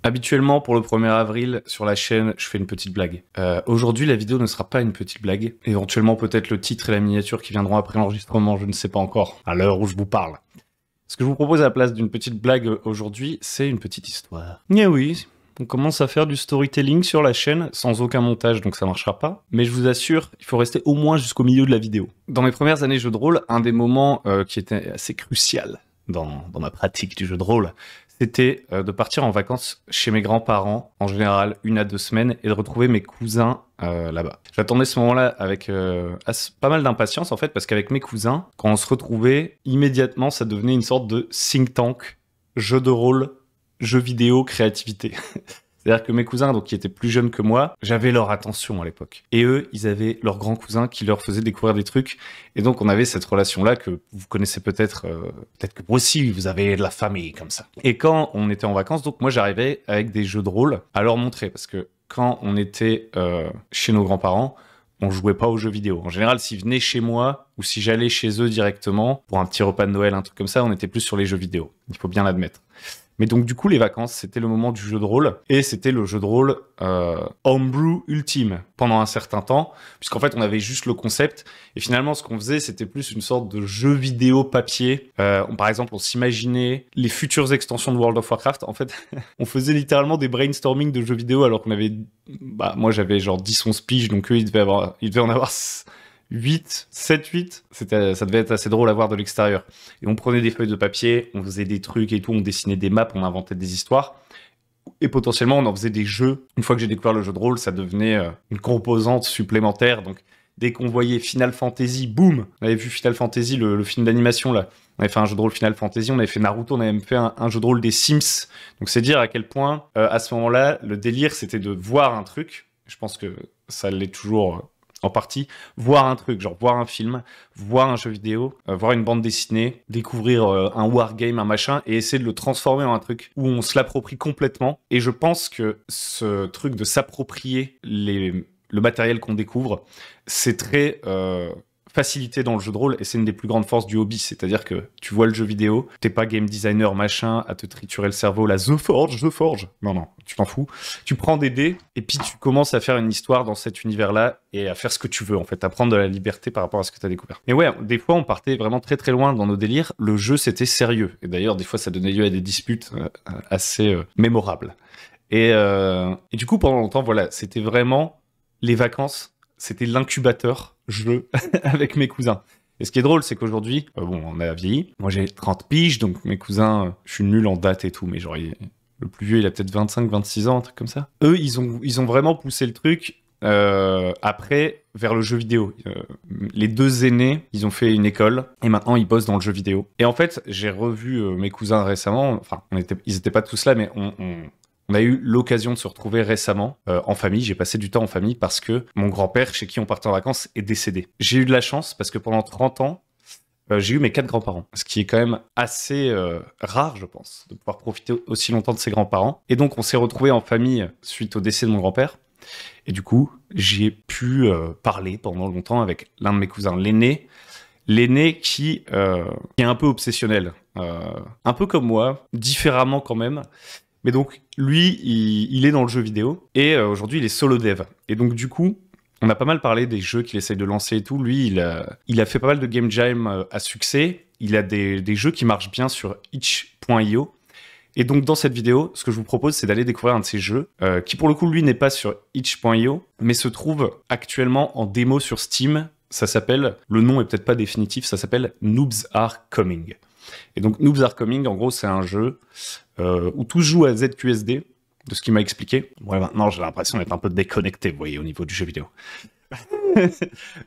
Habituellement, pour le 1er avril, sur la chaîne, je fais une petite blague. Aujourd'hui, la vidéo ne sera pas une petite blague. Éventuellement, peut-être le titre et la miniature qui viendront après l'enregistrement, je ne sais pas encore, à l'heure où je vous parle. Ce que je vous propose à la place d'une petite blague aujourd'hui, c'est une petite histoire. Eh oui, on commence à faire du storytelling sur la chaîne, sans aucun montage, donc ça marchera pas. Mais je vous assure, il faut rester au moins jusqu'au milieu de la vidéo. Dans mes premières années jeux de rôle, un des moments qui était assez crucial dans ma pratique du jeu de rôle, c'était de partir en vacances chez mes grands-parents, en général 1 à 2 semaines, et de retrouver mes cousins là-bas. J'attendais ce moment-là avec pas mal d'impatience, en fait, parce qu'avec mes cousins, quand on se retrouvait, immédiatement, ça devenait une sorte de think tank, jeu de rôle, jeux vidéo, créativité. C'est-à-dire que mes cousins, donc qui étaient plus jeunes que moi, j'avais leur attention à l'époque. Et eux, ils avaient leurs grands cousins qui leur faisaient découvrir des trucs. Et donc, on avait cette relation-là que vous connaissez peut-être, peut-être que vous aussi, vous avez de la famille comme ça. Et quand on était en vacances, donc moi, j'arrivais avec des jeux de rôle à leur montrer. Parce que quand on était chez nos grands-parents, on jouait pas aux jeux vidéo. En général, s'ils venaient chez moi ou si j'allais chez eux directement pour un petit repas de Noël, un truc comme ça, on était plus sur les jeux vidéo. Il faut bien l'admettre. Mais donc du coup, les vacances, c'était le moment du jeu de rôle, et c'était le jeu de rôle homebrew ultime pendant un certain temps, puisqu'en fait, on avait juste le concept, et finalement, ce qu'on faisait, c'était plus une sorte de jeu vidéo papier. Par exemple, on s'imaginait les futures extensions de World of Warcraft. En fait, on faisait littéralement des brainstorming de jeux vidéo, alors qu'on avait... moi, j'avais genre 10-11 piges, donc eux, ils devaient en avoir 8, 7, 8, ça devait être assez drôle à voir de l'extérieur. Et on prenait des feuilles de papier, on faisait des trucs et tout, on dessinait des maps, on inventait des histoires. Et potentiellement, on en faisait des jeux. Une fois que j'ai découvert le jeu de rôle, ça devenait une composante supplémentaire. Donc, dès qu'on voyait Final Fantasy, boum, on avait vu Final Fantasy, le film d'animation, là. On avait fait un jeu de rôle Final Fantasy, on avait fait Naruto, on avait même fait un jeu de rôle des Sims. Donc, c'est dire à quel point, à ce moment-là, le délire, c'était de voir un truc. Je pense que ça l'est toujours... en partie, voir un truc, genre voir un film, voir un jeu vidéo, voir une bande dessinée, découvrir un wargame, un machin, et essayer de le transformer en un truc où on se l'approprie complètement. Et je pense que ce truc de s'approprier le matériel qu'on découvre, c'est très facilité dans le jeu de rôle, et c'est une des plus grandes forces du hobby. C'est-à-dire que tu vois le jeu vidéo, t'es pas game designer machin à te triturer le cerveau, la The Forge. Non, tu t'en fous. Tu prends des dés, et puis tu commences à faire une histoire dans cet univers-là, et à faire ce que tu veux, en fait, à prendre de la liberté par rapport à ce que t'as découvert. Mais ouais, des fois, on partait vraiment très très loin dans nos délires. Le jeu, c'était sérieux. Et d'ailleurs, des fois, ça donnait lieu à des disputes assez mémorables. Et du coup, pendant longtemps, voilà, c'était vraiment les vacances, c'était l'incubateur jeu avec mes cousins. Et ce qui est drôle, c'est qu'aujourd'hui, bon, on a vieilli. Moi, j'ai 30 piges, donc mes cousins, je suis nul en date et tout, mais genre, le plus vieux, il a peut-être 25, 26 ans, un truc comme ça. Eux, ils ont vraiment poussé le truc après vers le jeu vidéo. Les 2 aînés, ils ont fait une école et maintenant ils bossent dans le jeu vidéo. Et en fait, j'ai revu mes cousins récemment. Enfin, ils étaient pas tous là, mais on a eu l'occasion de se retrouver récemment en famille. J'ai passé du temps en famille parce que mon grand-père, chez qui on partait en vacances, est décédé. J'ai eu de la chance parce que pendant 30 ans, j'ai eu mes 4 grands-parents. Ce qui est quand même assez rare, je pense, de pouvoir profiter aussi longtemps de ses grands-parents. Et donc, on s'est retrouvés en famille suite au décès de mon grand-père. Et du coup, j'ai pu parler pendant longtemps avec l'un de mes cousins, l'aîné qui est un peu obsessionnel. Un peu comme moi, différemment quand même. Mais donc, lui, il est dans le jeu vidéo, et aujourd'hui, il est solo dev. Et donc, du coup, on a pas mal parlé des jeux qu'il essaye de lancer et tout. Lui, il a fait pas mal de game jam à succès. Il a des jeux qui marchent bien sur itch.io. Et donc, dans cette vidéo, ce que je vous propose, c'est d'aller découvrir un de ces jeux, qui pour le coup, lui, n'est pas sur itch.io, mais se trouve actuellement en démo sur Steam. Ça s'appelle, le nom est peut-être pas définitif, ça s'appelle Noobs Are Coming. Et donc, Noobs Are Coming, en gros, c'est un jeu où tout se joue à ZQSD, de ce qu'il m'a expliqué. Ouais, maintenant, j'ai l'impression d'être un peu déconnecté, vous voyez, au niveau du jeu vidéo.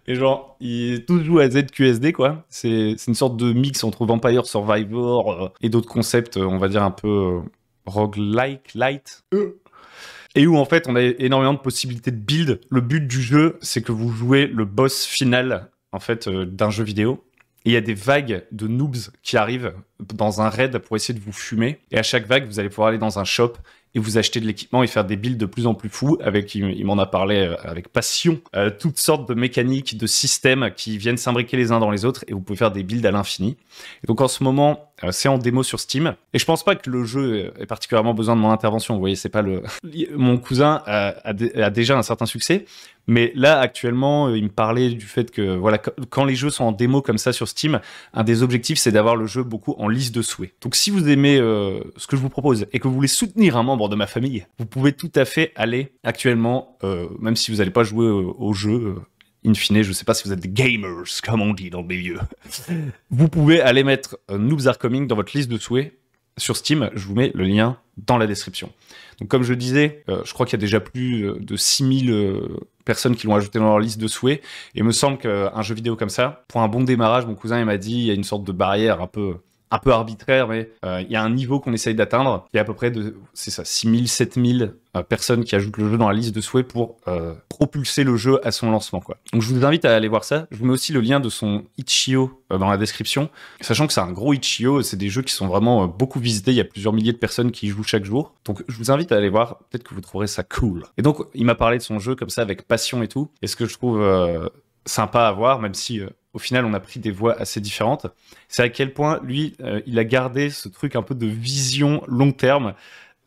Et genre, tout se joue à ZQSD, quoi. C'est une sorte de mix entre Vampire Survivor et d'autres concepts, on va dire un peu roguelike, light. Et où, en fait, on a énormément de possibilités de build. Le but du jeu, c'est que vous jouez le boss final, en fait, d'un jeu vidéo. Et il y a des vagues de noobs qui arrivent dans un raid pour essayer de vous fumer. Et à chaque vague, vous allez pouvoir aller dans un shop et vous acheter de l'équipement et faire des builds de plus en plus fous. Il m'en a parlé avec passion. Toutes sortes de mécaniques, de systèmes qui viennent s'imbriquer les uns dans les autres. Et vous pouvez faire des builds à l'infini. Et donc en ce moment, C'est en démo sur Steam. Et je pense pas que le jeu ait particulièrement besoin de mon intervention. Vous voyez, c'est pas le... Mon cousin a déjà un certain succès. Mais là, actuellement, il me parlait du fait que, voilà, quand les jeux sont en démo comme ça sur Steam, un des objectifs, c'est d'avoir le jeu beaucoup en liste de souhaits. Donc, si vous aimez ce que je vous propose et que vous voulez soutenir un membre de ma famille, vous pouvez tout à fait aller actuellement, même si vous n'allez pas jouer au jeu, in fine, je sais pas si vous êtes des gamers, comme on dit dans le milieu, vous pouvez aller mettre Noobs Are Coming dans votre liste de souhaits sur Steam. Je vous mets le lien dans la description. Donc, comme je disais, je crois qu'il y a déjà plus de 6000 personnes qui l'ont ajouté dans leur liste de souhaits. Et il me semble qu'un jeu vidéo comme ça, pour un bon démarrage, mon cousin il m'a dit, il y a une sorte de barrière un peu arbitraire, mais il y a un niveau qu'on essaye d'atteindre. Il y a à peu près c'est ça, 6000, 7000 personnes qui ajoutent le jeu dans la liste de souhaits pour propulser le jeu à son lancement, quoi. Donc je vous invite à aller voir ça. Je vous mets aussi le lien de son itch.io dans la description, sachant que c'est un gros itch.io, c'est des jeux qui sont vraiment beaucoup visités, il y a plusieurs milliers de personnes qui y jouent chaque jour. Donc je vous invite à aller voir, peut-être que vous trouverez ça cool. Et donc il m'a parlé de son jeu comme ça avec passion et tout, et ce que je trouve sympa à voir, même si au final on a pris des voies assez différentes, c'est à quel point lui il a gardé ce truc un peu de vision long terme.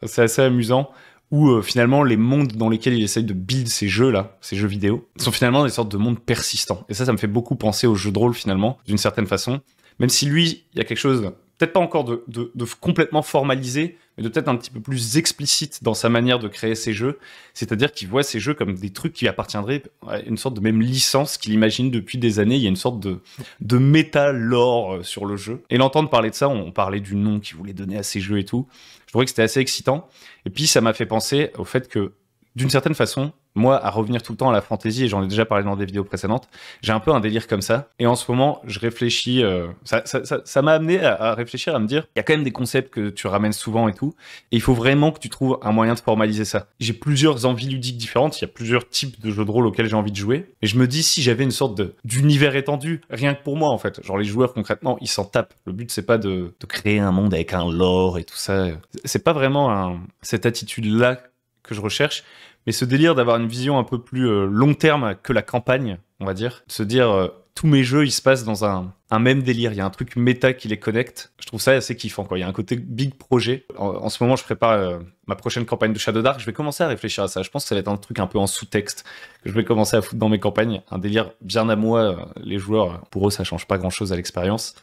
C'est assez amusant, où finalement les mondes dans lesquels il essaye de build ces jeux-là, ces jeux vidéo, sont finalement des sortes de mondes persistants. Et ça me fait beaucoup penser aux jeux de rôle finalement, d'une certaine façon. Même si lui, il y a quelque chose, peut-être pas encore de complètement formalisé, mais de peut-être un petit peu plus explicite dans sa manière de créer ses jeux. C'est-à-dire qu'il voit ces jeux comme des trucs qui appartiendraient à une sorte de même licence qu'il imagine depuis des années. Il y a une sorte de méta-lore sur le jeu. Et l'entendre parler de ça, on parlait du nom qu'il voulait donner à ses jeux et tout. Je trouvais que c'était assez excitant. Et puis, ça m'a fait penser au fait que, d'une certaine façon, moi, à revenir tout le temps à la fantasy, et j'en ai déjà parlé dans des vidéos précédentes, j'ai un peu un délire comme ça. Et en ce moment, je réfléchis... ça m'a amené à réfléchir, à me dire, il y a quand même des concepts que tu ramènes souvent et tout, et il faut vraiment que tu trouves un moyen de formaliser ça. J'ai plusieurs envies ludiques différentes, il y a plusieurs types de jeux de rôle auxquels j'ai envie de jouer, et je me dis, si j'avais une sorte d'univers étendu, rien que pour moi, en fait. Genre, les joueurs, concrètement, ils s'en tapent. Le but, c'est pas de créer un monde avec un lore et tout ça. C'est pas vraiment cette attitude-là que je recherche, mais ce délire d'avoir une vision un peu plus long terme que la campagne, on va dire. De se dire, tous mes jeux, ils se passent dans un même délire. Il y a un truc méta qui les connecte. Je trouve ça assez kiffant, quoi. Il y a un côté big projet. En ce moment, je prépare ma prochaine campagne de Shadow Dark. Je vais commencer à réfléchir à ça. Je pense que ça va être un truc un peu en sous-texte que je vais commencer à foutre dans mes campagnes. Un délire bien à moi. Les joueurs, pour eux, ça change pas grand-chose à l'expérience.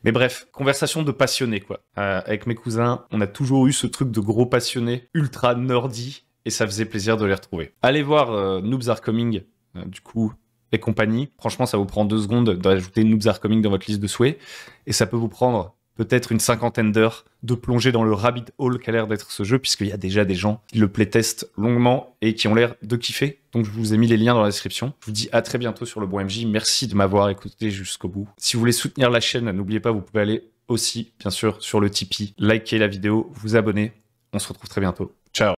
Mais bref, conversation de passionnés, quoi. Avec mes cousins, on a toujours eu ce truc de gros passionnés, ultra nerdy, et ça faisait plaisir de les retrouver. Allez voir Noobs Are Coming, du coup, et compagnie. Franchement, ça vous prend 2 secondes d'ajouter Noobs Are Coming dans votre liste de souhaits, et ça peut vous prendre peut-être une 50aine d'heures de plonger dans le rabbit hole qu'a l'air d'être ce jeu, puisqu'il y a déjà des gens qui le playtestent longuement et qui ont l'air de kiffer. Donc je vous ai mis les liens dans la description. Je vous dis à très bientôt sur le Bon MJ. Merci de m'avoir écouté jusqu'au bout. Si vous voulez soutenir la chaîne, n'oubliez pas, vous pouvez aller aussi, bien sûr, sur le Tipeee, liker la vidéo, vous abonner. On se retrouve très bientôt.